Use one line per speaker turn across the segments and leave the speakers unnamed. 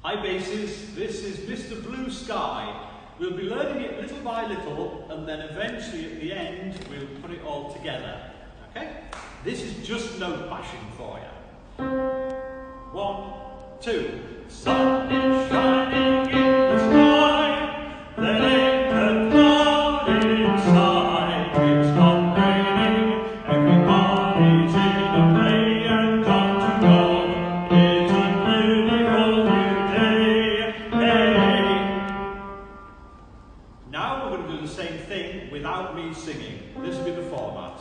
Hi basses, this is Mr. Blue Sky. We'll be learning it little by little and then eventually at the end we'll put it all together. Okay? This is just note bashing for you. 1, 2. Sun is shining in the sky, there ain't a cloud inside. It's not raining, everybody's in a play and got to go. It's a beautiful new day. Hey! Now we're going to do the same thing without me singing. This will be the format.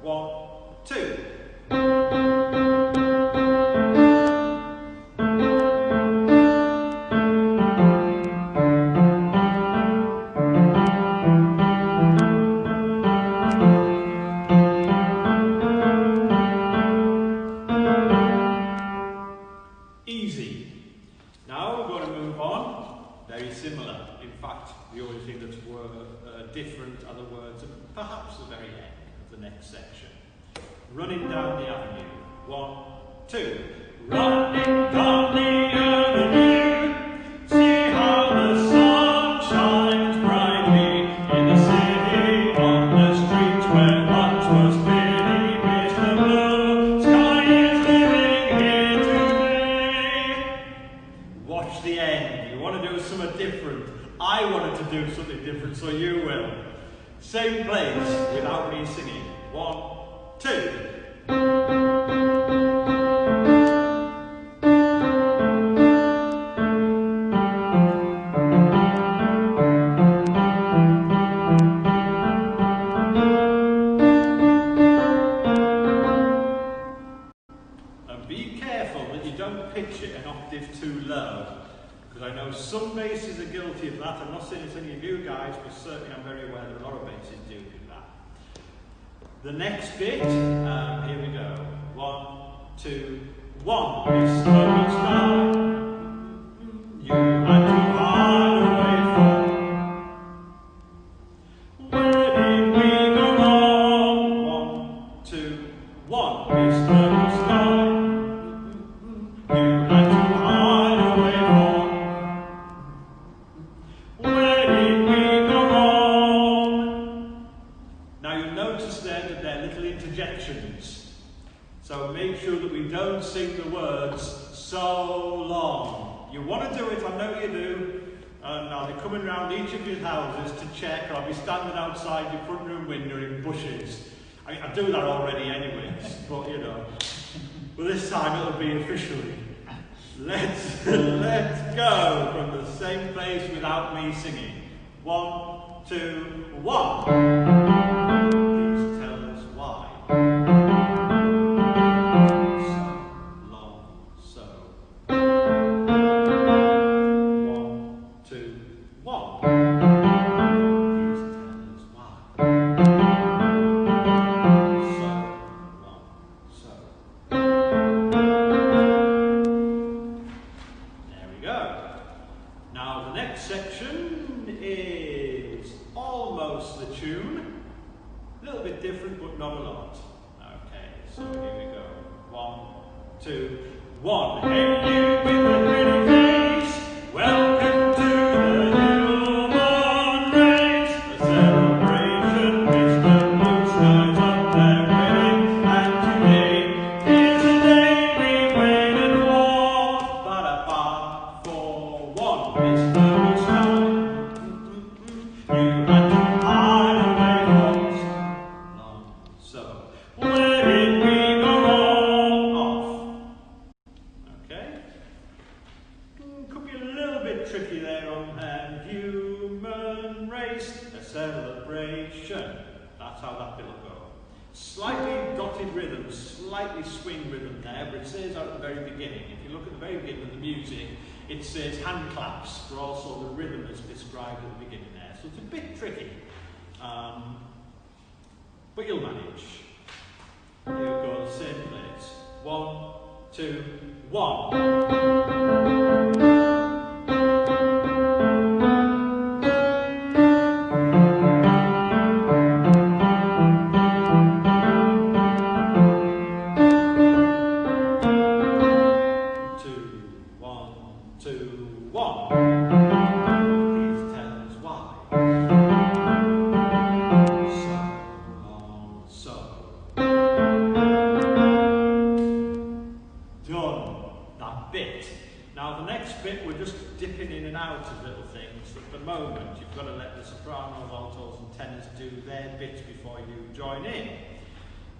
1, 2. Easy. Now we're going to move on. Very similar. In fact, the only thing that's different are the words at perhaps the very end of the next section. Running down the avenue. 1, 2. Running down the avenue, see how the sun shines brightly in the city, on the streets where once was clearly Mr. Blue Sky is living here today. Watch the end. You want to do something different. I wanted to do something different, so you will. Same place without me singing. 1, 2. And be careful that you don't pitch it an octave too low, because I know some basses are guilty of that. I'm not saying it's any of you guys, but certainly I'm very aware that a lot of basses do that. The next bit, here we go. 1, 2, 1. Mr. Blue Sky, you had to hide away from. Where did we go wrong? 1, 2, 1. Mr. Blue Sky, you had to hide away from. Where did we go wrong? Now you'll notice there that they're little interjections. So make sure that we don't sing the words so long. You want to do it, I know you do. And I'll be coming round each of your houses to check, or I'll be standing outside your front room window in bushes. I do that already anyways, but you know. But this time it'll be officially. Let's go from the same place without me singing. 1, 2, 1. Please tell us why. So long, so. 1, 2, 1. Please tell us why. So long, so. There we go. Now the next section is almost the tune. A little bit different, but not a lot. Okay, so here we go. 1, 2, 1. Hey, you with the pretty face, welcome to the human race. A celebration, Mr. Blue Sky's up there waiting, and today is the day we waited for. Ba-da-ba, for 1, Mr. Blue Sky. You had to hide away from so long, so. Where did we go wrong? Off. Okay. Could be a little bit tricky there on human race, a celebration. That's how that bit will go. Slightly dotted rhythm, slightly swing rhythm there, but it says out at the very beginning. If you look at the very beginning of the music, it says hand claps, but also the rhythm is described at the beginning there. So it's a bit tricky, but you'll manage. Here we go, the same place. 1, 2, 1. Two, 1, 2. 1. Please tell us why. So long, so. Done that bit. Now the next bit, we're just dipping in and out of little things. At the moment, you've got to let the sopranos, altos and tenors do their bits before you join in.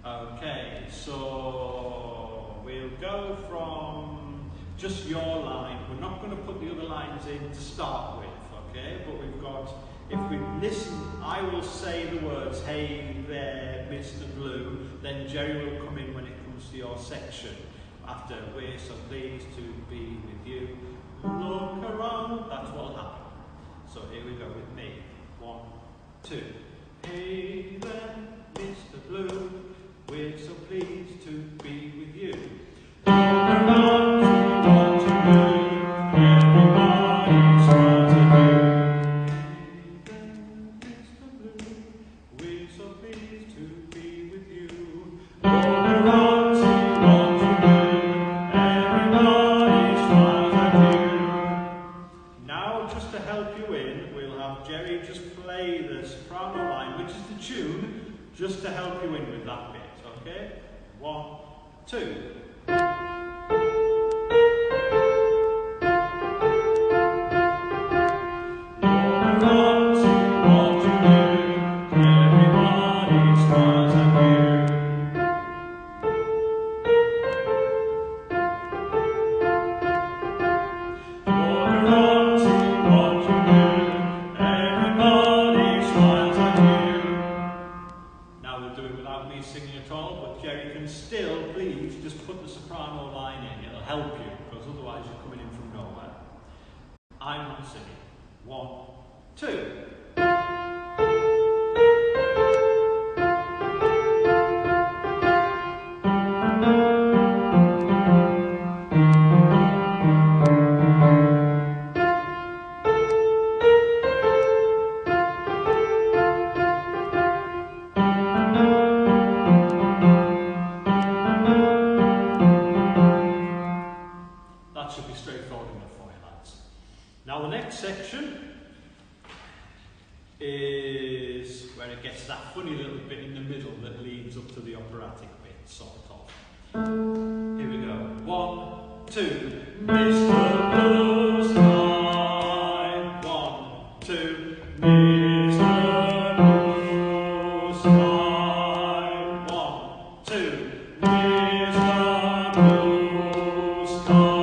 Okay, so we'll go from just your line. We're not going to put the other lines in to start with, okay? But we've got, if we listen, I will say the words, hey there, Mr. Blue, then Jerry will come in when it comes to your section. After, we're so pleased to be with you. Look around, that's what'll happen. So here we go with me. 1, 2. Hey there, Mr. Blue, we're so pleased to be with you. Look around, see what you do. Everybody's trying to do. Hey there, Mr. Blue, we're so pleased to be with you. Look around, see what you do. Everybody's trying to do. Now, just to help you in, we'll have Jerry just play the soprano line, which is the tune, just to help you in with that bit, okay? 1, 2. Singing at all, but Jerry can still, please, just put the soprano line in. It'll help you, because otherwise you're coming in from nowhere. I'm not singing. 1, 2. Should be straightforward enough for you, lads. Now the next section is where it gets that funny little bit in the middle that leads up to the operatic bit, sort of. Here we go. 1, 2. Mr. Blue Sky. 1, 2. Mr. Blue Sky. 1, 2. Mr. Blue Sky.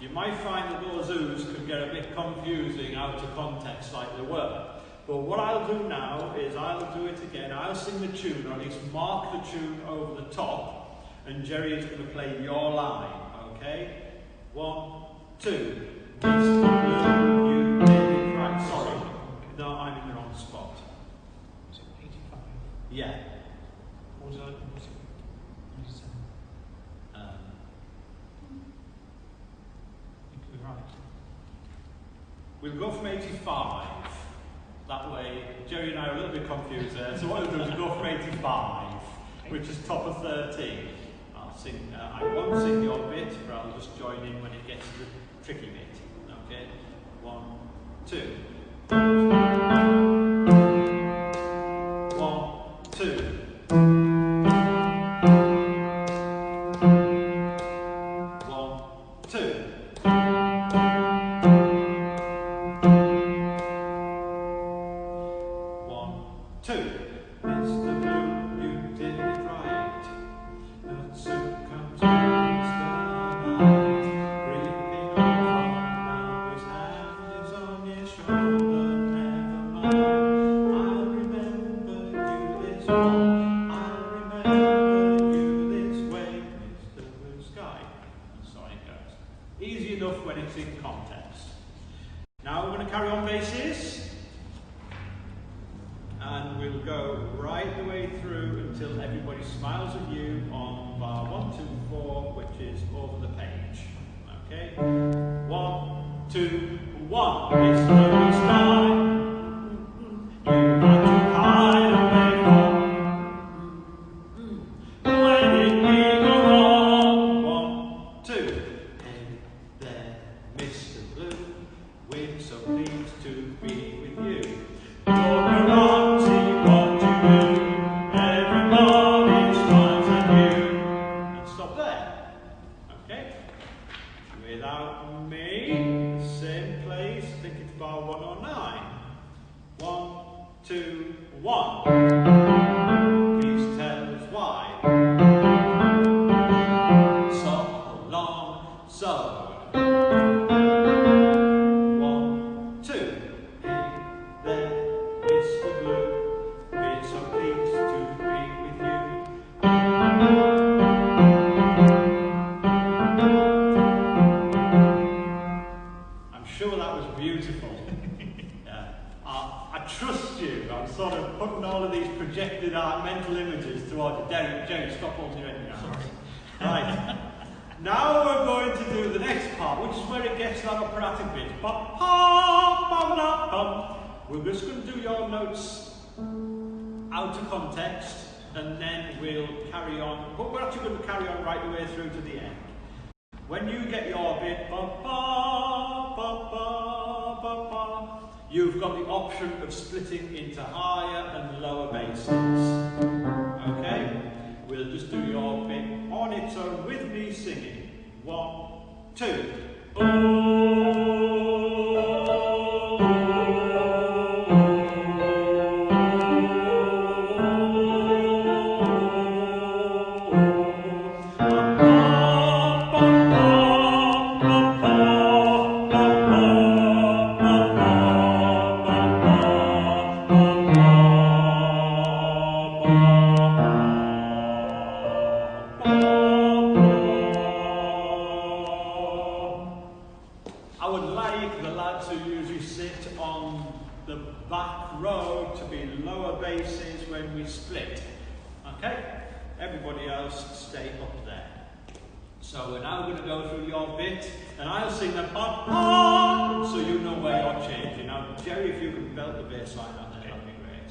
You might find that those zoos can get a bit confusing out of context like they were. But what I'll do now is I'll do it again. I'll sing the tune, or at least mark the tune over the top, and Jerry is going to play your line, okay? 1, 2. Mr. Blue, you did it right. Sorry. No, I'm in the wrong spot.
Was it 85?
Yeah.
Or was it 87? You could be right.
We'll go from 85. That way, Jerry and I are a little bit confused there. So what we'll do is go from 85, which is top of 13. I'll sing, I won't sing your bit, but I'll just join in when it gets to the tricky bit. Okay? 1, 2. 1, 2. Easy enough when it's in context. Now we're going to carry on basses, and we'll we'll go right the way through until everybody smiles at you on bar 1, 2, 4, which is over the page. Okay? 1, 2, 1. It's the sky. You got to hide away from. When did we go wrong? 1, 2. Hey there, Mr. Blue. We're so pleased to be with you. Look around, see what you do. Everybody's trying to you. And stop there. Okay? Without me, same place, I think it's bar 109. 1, 2, 1. Please tell us why. So long, so. 1, 2. Hey there, Mr. Blue. We're so pleased to be with you. I'm sure that was beautiful. I trust you. I'm sort of putting all of these projected mental images towards you. Jerry, stop holding your head down.
Sorry.
Right. Now we're going to do the next part, which is where it gets that operatic bit. Ba, pa, ba, ba, ba. We're just going to do your notes out of context, and then we'll carry on. But we're actually going to carry on right the way through to the end. When you get your bit, ba, ba, ba, ba, ba, ba, you've got the option of splitting into higher and lower basses. Okay? We'll just do your bit on its own with me singing. 1, 2. I would like the lads who usually sit on the back row to be lower basses when we split. Okay? Everybody else stay up there. So we're now going to go through your bit, and I'll sing the ba ba, so you know where you're changing. Now, Jerry, if you can belt the bass line out there, that'd be great.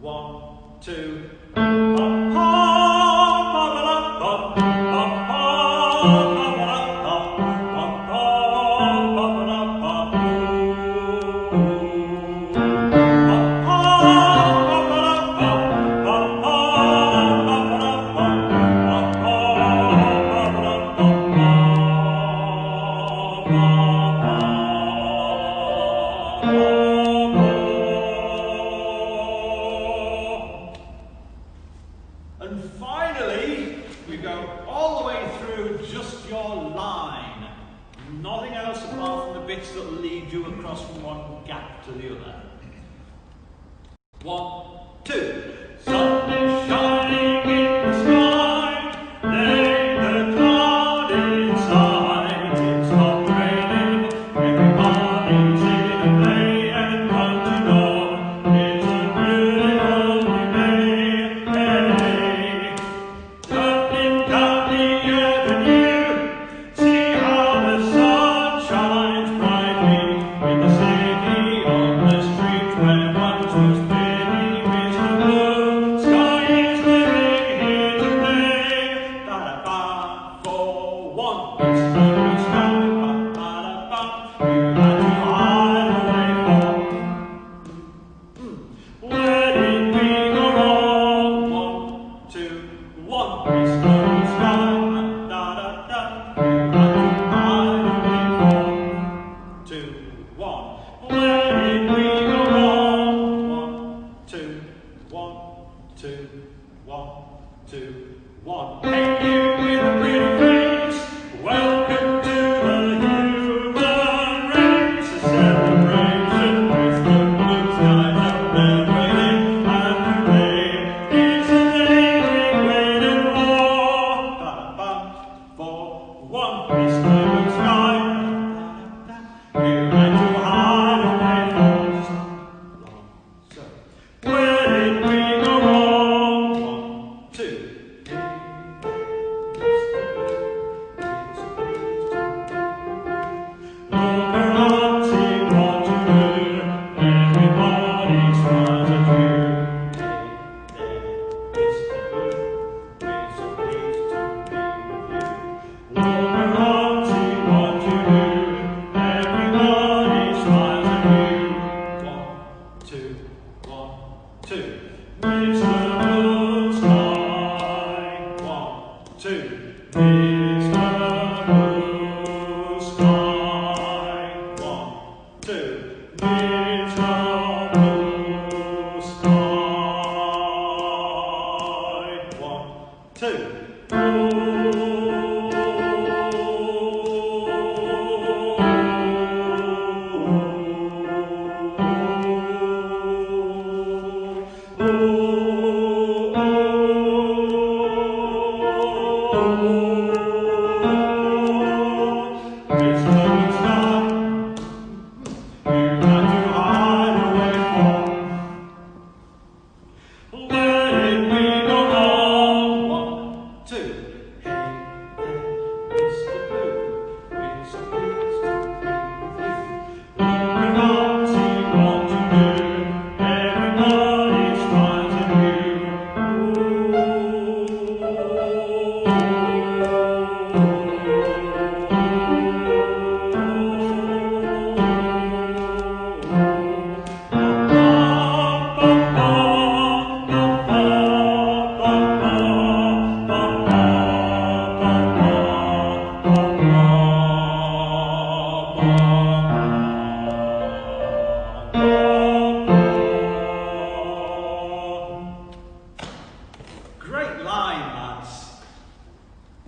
1, 2, ba ba ba ba ba ba ba. And finally, we go all the way through just your line. Nothing else apart from the bits that lead you across from one gap to the other. 1, 2. Sun is shining in the sky, lay the cloud inside. It's not raining, everybody's in a play, and don't you know, it's a really lovely day. Hey, jumping down the avenue, see how the sun shines brightly in the city, on the street where once was pretty Mr. Blue. Sky is living here today. Ba-da-ba, 4, 1. It's blue sky. Ba-ba-da-ba. You had to hide away from. Where did we go wrong? 1, 2, 1. It's blue sky. Da-da-da. You had to hide away from. 2, 1. Where did we go wrong? 1, 2, 1, 2. Midst the blue sky, 1, 2. Midst the blue sky, 1, 2. Midst the blue sky, 1, 2. Oh